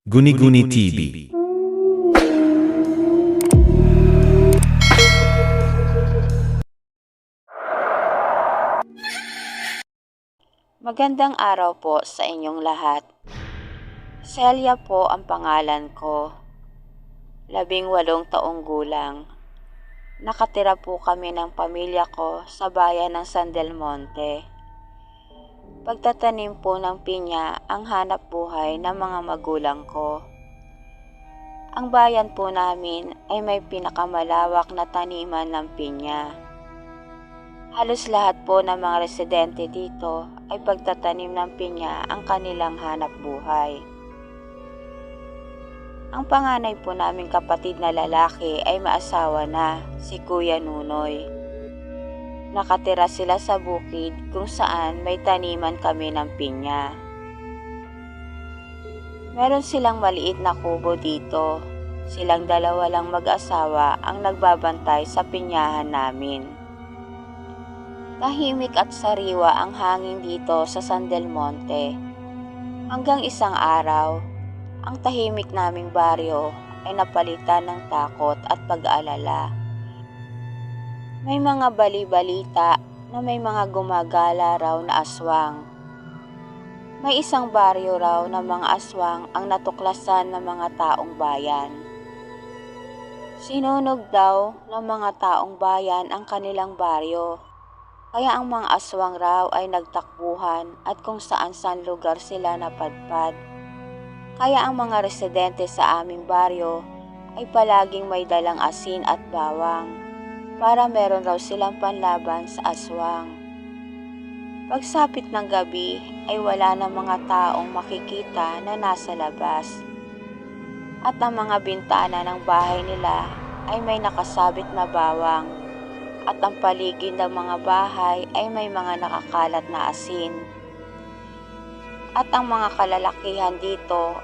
Guni-Guni TV. Magandang araw po sa inyong lahat. Celia po ang pangalan ko. 18 taong gulang. Nakatira po kami ng pamilya ko sa bayan ng San Del Monte. Pagtatanim po ng pinya ang hanap buhay ng mga magulang ko. Ang bayan po namin ay may pinakamalawak na taniman ng pinya. Halos lahat po ng mga residente dito ay pagtatanim ng pinya ang kanilang hanap buhay. Ang panganay po naming kapatid na lalaki ay maasawa na, si Kuya Nunoy. Nakatira sila sa bukid kung saan may taniman kami ng pinya. Meron silang maliit na kubo dito. Silang dalawa lang mag-asawa ang nagbabantay sa pinyahan namin. Tahimik at sariwa ang hangin dito sa San Del Monte. Hanggang isang araw, ang tahimik naming baryo ay napalitan ng takot at pag-aalala. May mga bali-balita na may mga gumagala raw na aswang. May isang baryo raw na mga aswang ang natuklasan ng mga taong bayan. Sinunog daw ng mga taong bayan ang kanilang baryo. Kaya ang mga aswang raw ay nagtakbuhan at kung saan-saan lugar sila napadpad. Kaya ang mga residente sa aming baryo ay palaging may dalang asin at bawang para meron raw silang panlaban sa aswang. Pagsapit ng gabi ay wala na mga taong makikita na nasa labas. At ang mga bintana ng bahay nila ay may nakasabit na bawang. At ang paligid ng mga bahay ay may mga nakakalat na asin. At ang mga kalalakihan dito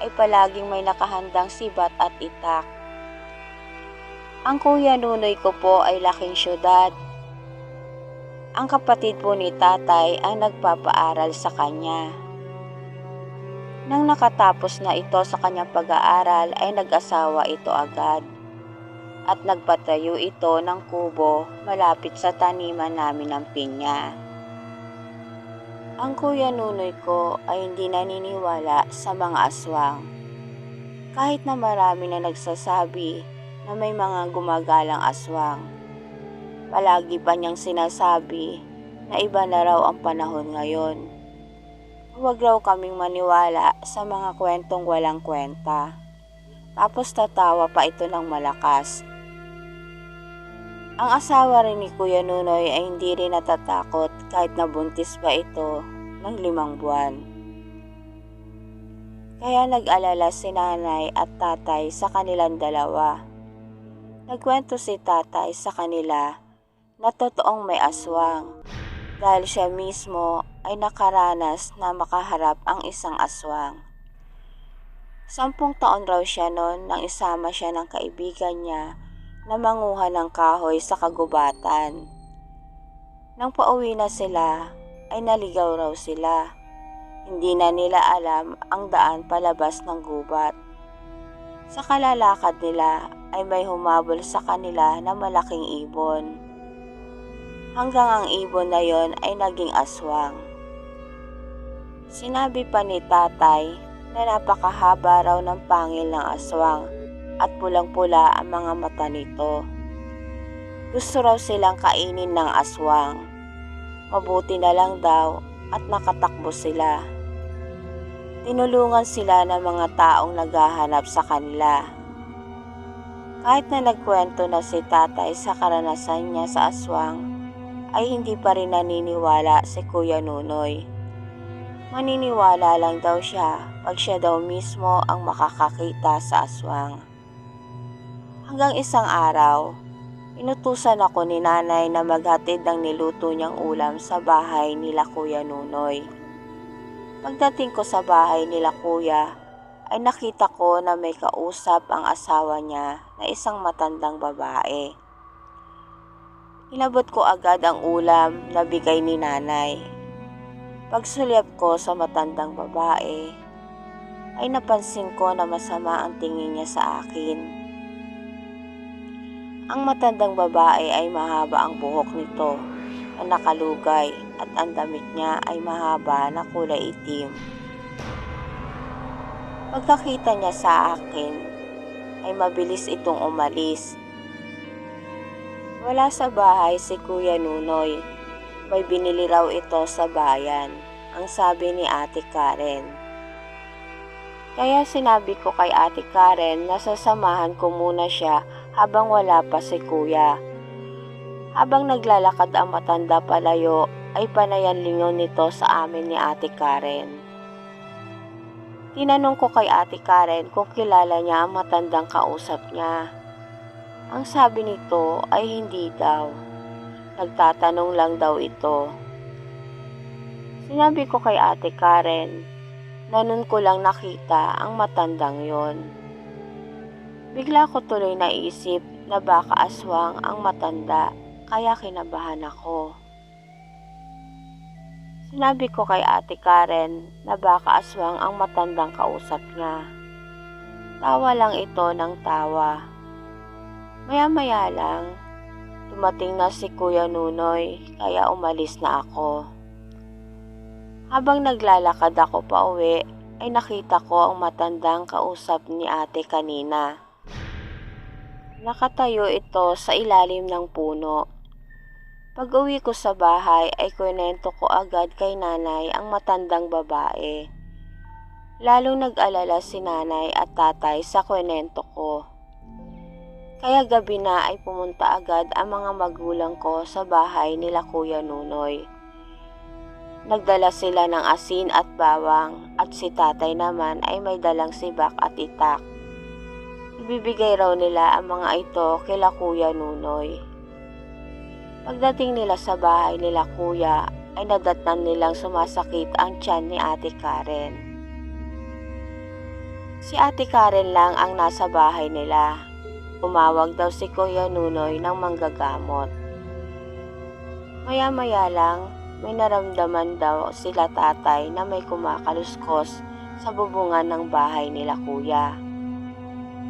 ay palaging may nakahandang sibat at itak. Ang Kuya Nunoy ko po ay laking syudad. Ang kapatid po ni tatay ang nagpapaaral sa kanya. Nang nakatapos na ito sa kanyang pag-aaral ay nag-asawa ito agad. At nagpatayo ito ng kubo malapit sa taniman namin ng pinya. Ang Kuya Nunoy ko ay hindi naniniwala sa mga aswang. Kahit na marami na nagsasabi na may mga gumagalang aswang. Palagi pa niyang sinasabi na iba na raw ang panahon ngayon. Huwag raw kaming maniwala sa mga kwentong walang kwenta. Tapos tatawa pa ito ng malakas. Ang asawa rin ni Kuya Nunoy ay hindi rin natatakot kahit nabuntis pa ito ng 5 buwan. Kaya nag-alala si nanay at tatay sa kanilang dalawa. Nagkwento si tatay sa kanila na totoong may aswang dahil siya mismo ay nakaranas na makaharap ang isang aswang. 10 taon raw siya noon nang isama siya ng kaibigan niya na manguha ng kahoy sa kagubatan. Nang pauwi na sila, ay naligaw raw sila. Hindi na nila alam ang daan palabas ng gubat. Sa kalalakad nila ay may humabol sa kanila na malaking ibon. Hanggang ang ibon na yon ay naging aswang. Sinabi pa ni tatay na napakahaba raw ng pangil ng aswang at pulang-pula ang mga mata nito. Gusto raw silang kainin ng aswang. Mabuti na lang daw at nakatakbo sila. Tinulungan sila ng mga taong naghahanap sa kanila. Kahit na nagkwento na si tatay sa karanasan niya sa aswang, ay hindi pa rin naniniwala si Kuya Nunoy. Maniniwala lang daw siya pag siya daw mismo ang makakakita sa aswang. Hanggang isang araw, inutusan ako ni nanay na maghatid ng niluto niyang ulam sa bahay nila Kuya Nunoy. Pagdating ko sa bahay nila kuya, ay nakita ko na may kausap ang asawa niya na isang matandang babae. Inabot ko agad ang ulam na bigay ni nanay. Pagsulyap ko sa matandang babae, ay napansin ko na masama ang tingin niya sa akin. Ang matandang babae ay mahaba ang buhok nito na nakalugay at ang damit niya ay mahaba na kulay itim. Pagkakita niya sa akin ay mabilis itong umalis. Wala sa bahay si Kuya Nunoy. May binili raw ito sa bayan, ang sabi ni Ate Karen. Kaya sinabi ko kay Ate Karen na sasamahan ko muna siya habang wala pa si Kuya. Habang naglalakad ang matanda palayo ay panayan lingon nito sa amin ni Ate Karen. Tinanong ko kay Ate Karen kung kilala niya ang matandang kausap niya. Ang sabi nito ay hindi daw. Nagtatanong lang daw ito. Sinabi ko kay Ate Karen na nun ko lang nakita ang matandang yon. Bigla ko tuloy naisip na baka aswang ang matanda, kaya kinabahan ako. Sinabi ko kay Ate Karen na baka aswang ang matandang kausap niya. Tawa lang ito ng tawa. Maya-maya lang, dumating na si Kuya Nunoy kaya umalis na ako. Habang naglalakad ako pa uwi, ay nakita ko ang matandang kausap ni ate kanina. Nakatayo ito sa ilalim ng puno. Pag-uwi ko sa bahay ay kwento ko agad kay nanay ang matandang babae. Lalong nag-alala si nanay at tatay sa kwento ko. Kaya gabi na ay pumunta agad ang mga magulang ko sa bahay nila Kuya Nunoy. Nagdala sila ng asin at bawang at si tatay naman ay may dalang sibak at itak. Ibibigay raw nila ang mga ito kila Kuya Nunoy. Pagdating nila sa bahay nila Kuya ay nadatnan nilang sumasakit ang tiyan ni Ate Karen. Si Ate Karen lang ang nasa bahay nila. Umawag daw si Kuya Nunoy ng manggagamot. Maya-maya lang, may naramdaman daw sila tatay na may kumakaluskos sa bubungan ng bahay nila Kuya.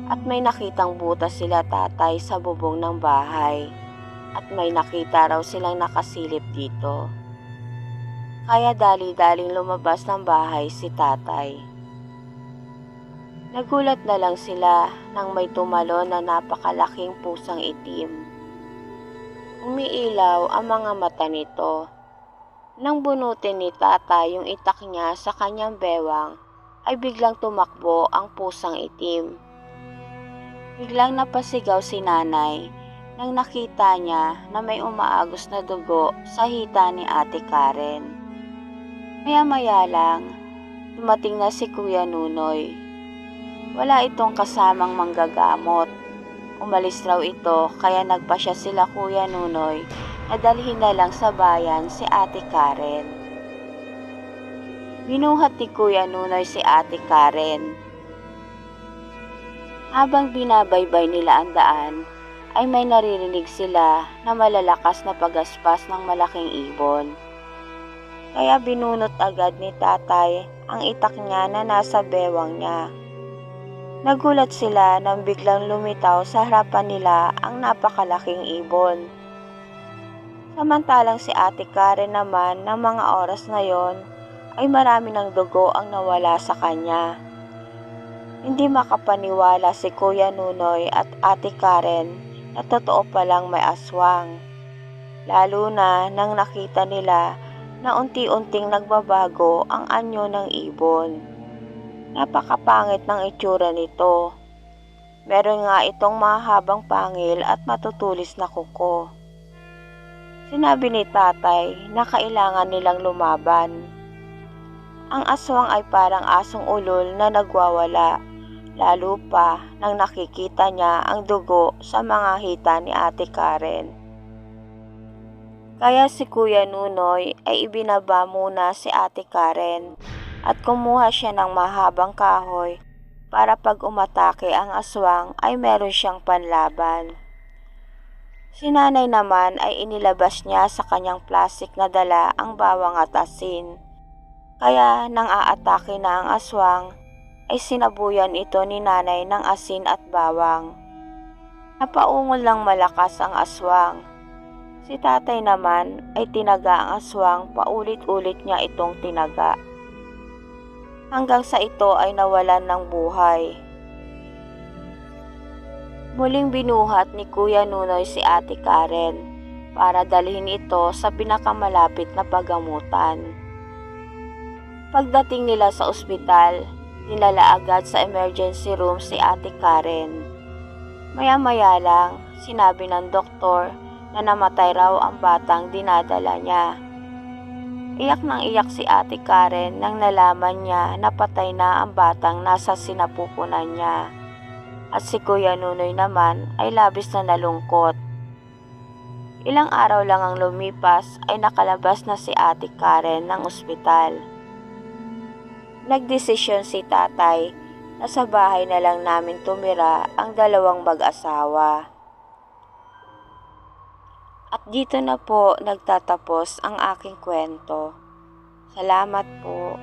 At may nakitang butas sila tatay sa bubong ng bahay. At may nakita raw silang nakasilip dito. Kaya dali-daling lumabas ng bahay si tatay. Nagulat na lang sila nang may tumalon na napakalaking pusang itim. Umiilaw ang mga mata nito. Nang bunutin ni tatay yung itak niya sa kanyang bewang, ay biglang tumakbo ang pusang itim. Biglang napasigaw si nanay nang nakita niya na may umaagos na dugo sa hita ni Ate Karen. Maya-maya lang, dumating na si Kuya Nunoy. Wala itong kasamang manggagamot. Umalis raw ito kaya nagpasya sila Kuya Nunoy na dalhin na lang sa bayan si Ate Karen. Binuhat ni Kuya Nunoy si Ate Karen. Habang binabaybay nila ang daan, ay may naririnig sila na malalakas na pagaspas ng malaking ibon. Kaya binunot agad ni tatay ang itak niya na nasa bewang niya. Nagulat sila nang biglang lumitaw sa harapan nila ang napakalaking ibon. Samantalang si Ate Karen naman ng mga oras na yon ay marami ng dugo ang nawala sa kanya. Hindi makapaniwala si Kuya Nunoy at Ate Karen na totoo palang may aswang. Lalo na nang nakita nila na unti-unting nagbabago ang anyo ng ibon. Napakapangit ng itsura nito. Meron nga itong mahabang pangil at matutulis na kuko. Sinabi ni tatay na kailangan nilang lumaban. Ang aswang ay parang asong ulol na nagwawala, lalo pa nang nakikita niya ang dugo sa mga hita ni Ate Karen. Kaya si Kuya Nunoy ay ibinaba muna si Ate Karen at kumuha siya ng mahabang kahoy para pag umatake ang aswang ay meron siyang panlaban. Si nanay naman ay inilabas niya sa kanyang plastik na dala ang bawang at asin. Kaya nang aatake na ang aswang, ay sinabuyan ito ni nanay ng asin at bawang. Napaungol ng malakas ang aswang. Si tatay naman ay tinaga ang aswang, paulit-ulit niya itong tinaga. Hanggang sa ito ay nawalan ng buhay. Muling binuhat ni Kuya Nunoy si Ate Karen para dalhin ito sa pinakamalapit na paggamutan. Pagdating nila sa ospital, dinala agad sa emergency room si Ate Karen. Maya-maya lang, sinabi ng doktor na namatay raw ang batang dinadala niya. Iyak nang iyak si Ate Karen nang nalaman niya na patay na ang batang nasa sinapupunan niya. At si Kuya Nunoy naman ay labis na nalungkot. Ilang araw lang ang lumipas ay nakalabas na si Ate Karen ng ospital. Nagdesisyon si tatay na sa bahay na lang namin tumira ang dalawang mag-asawa. At dito na po nagtatapos ang aking kwento. Salamat po.